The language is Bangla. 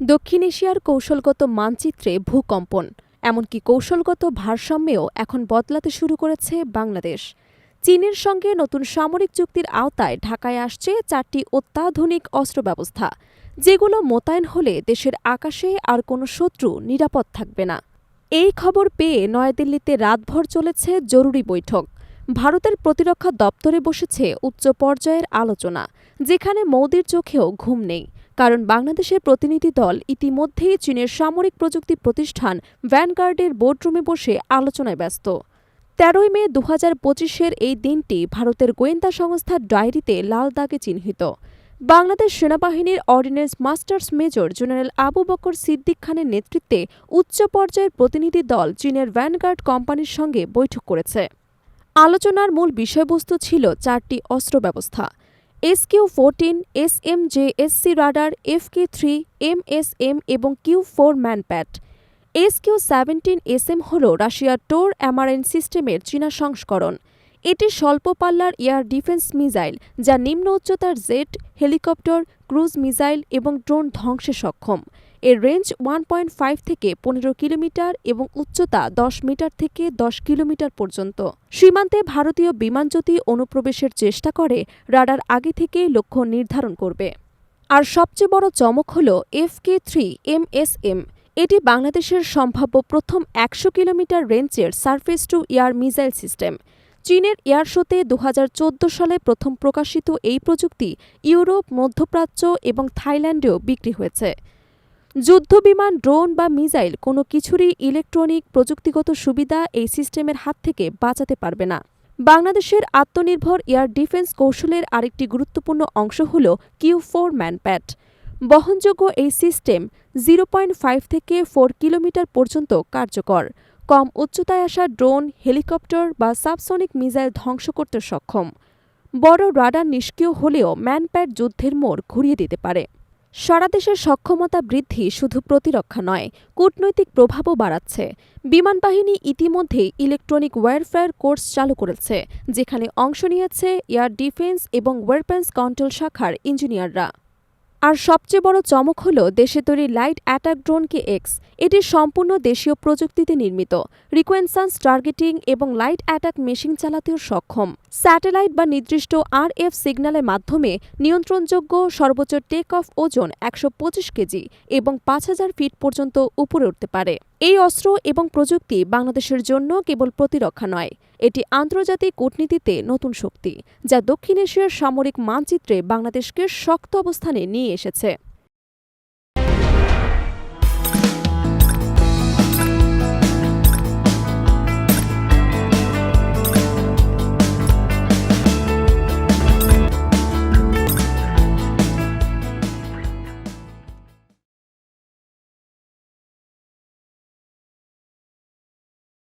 দক্ষিণ এশিয়ার কৌশলগত মানচিত্রে ভূকম্পন, এমনকি কৌশলগত ভারসাম্যেও এখন বদলাতে শুরু করেছে বাংলাদেশ। চীনের সঙ্গে নতুন সামরিক চুক্তির আওতায় ঢাকায় আসছে 4টি অত্যাধুনিক অস্ত্রব্যবস্থা, যেগুলো মোতায়েন হলে দেশের আকাশে আর কোনো শত্রু নিরাপদ থাকবে না। এই খবর পেয়ে নয়াদিল্লিতে রাতভর চলেছে জরুরি বৈঠক। ভারতের প্রতিরক্ষা দপ্তরে বসেছে উচ্চ পর্যায়ের আলোচনা, যেখানে মোদির চোখেও ঘুম নেই। কারণ বাংলাদেশের প্রতিনিধি দল ইতিমধ্যেই চীনের সামরিক প্রযুক্তি প্রতিষ্ঠান ভ্যানগার্ডের বোর্ডরুমে বসে আলোচনায় ব্যস্ত। ১৩ মে ২০২৫-এর এই দিনটি ভারতের গোয়েন্দা সংস্থার ডায়েরিতে লাল দাগে চিহ্নিত। বাংলাদেশ সেনাবাহিনীর ordnance masters major general Abu Bakar Siddique খানের নেতৃত্বে উচ্চ পর্যায়ের প্রতিনিধি দল চীনের ভ্যানগার্ড কোম্পানির সঙ্গে বৈঠক করেছে। আলোচনার মূল বিষয়বস্তু ছিল 4টি অস্ত্র ব্যবস্থা: SQ-14, SMJSC radar, FK-3, MSM এবং Q-4 ম্যানপ্যাড। SQ-17SM হল রাশিয়ার টোর অ্যামারেন সিস্টেমের চীনা সংস্করণ। এটি স্বল্প পাল্লার এয়ার ডিফেন্স মিসাইল, যা নিম্ন উচ্চতার জেট, হেলিকপ্টার, ক্রুজ মিসাইল এবং ড্রোন ধ্বংসে সক্ষম। এর রেঞ্জ 1.5 থেকে 15 কিলোমিটার এবং উচ্চতা 10 মিটার থেকে 10 কিলোমিটার পর্যন্ত। সীমান্তে ভারতীয় বিমান যদি অনুপ্রবেশের চেষ্টা করে, রাডার আগে থেকেই লক্ষ্য নির্ধারণ করবে। আর সবচেয়ে বড় চমক হল FK-3 MSM। এটি বাংলাদেশের সম্ভাব্য প্রথম 100 কিলোমিটার রেঞ্জের surface two air missile system. চীনের এয়ার শোতে 2014 সালে প্রথম প্রকাশিত এই প্রযুক্তি ইউরোপ, মধ্যপ্রাচ্য এবং থাইল্যান্ডেও বিক্রি হয়েছে। যুদ্ধবিমান, ড্রোন বা মিসাইল কোনো কিছুরই ইলেকট্রনিক প্রযুক্তিগত সুবিধা এই সিস্টেমের হাত থেকে বাঁচাতে পারবে না। বাংলাদেশের আত্মনির্ভর এয়ার ডিফেন্স কৌশলের আরেকটি গুরুত্বপূর্ণ অংশ হল Q-4 ম্যানপ্যাড। বহনযোগ্য এই সিস্টেম 0.5 থেকে 4 কিলোমিটার পর্যন্ত কার্যকর। কম উচ্চতায় আসা ড্রোন, হেলিকপ্টার বা সাবসনিক মিসাইল ধ্বংস করতে সক্ষম। বড় রাডার নিষ্ক্রিয় হলেও ম্যানপ্যাড যুদ্ধের মোড় ঘুরিয়ে দিতে পারে। সারা দেশের সক্ষমতা বৃদ্ধি শুধু প্রতিরক্ষা নয়, কূটনৈতিক প্রভাবও বাড়াচ্ছে। বিমানবাহিনী ইতিমধ্যেই ইলেকট্রনিক ওয়ারফেয়ার কোর্স চালু করেছে, যেখানে অংশ নিয়েছে এয়ার ডিফেন্স এবং ওয়েপন্স কন্ট্রোল শাখার ইঞ্জিনিয়াররা। আর সবচেয়ে বড় চমক হল দেশে তৈরি লাইট অ্যাটাক ড্রোন KX। এটি সম্পূর্ণ দেশীয় প্রযুক্তিতে নির্মিত, রিকোয়েন্সান্স টার্গেটিং এবং লাইট অ্যাটাক মেশিন চালাতেও সক্ষম। স্যাটেলাইট বা নির্দিষ্ট RF সিগন্যালের মাধ্যমে নিয়ন্ত্রণযোগ্য, সর্বোচ্চ টেক অফ ওজন 125 কেজি এবং 5000 ফিট পর্যন্ত উপরে উঠতে পারে। এই অস্ত্র এবং প্রযুক্তি বাংলাদেশের জন্য কেবল প্রতিরক্ষা নয়, এটি আন্তর্জাতিক কূটনীতিতে নতুন শক্তি, যা দক্ষিণ এশিয়ার সামরিক মানচিত্রে বাংলাদেশকে শক্ত অবস্থানে নিয়ে এসেছে।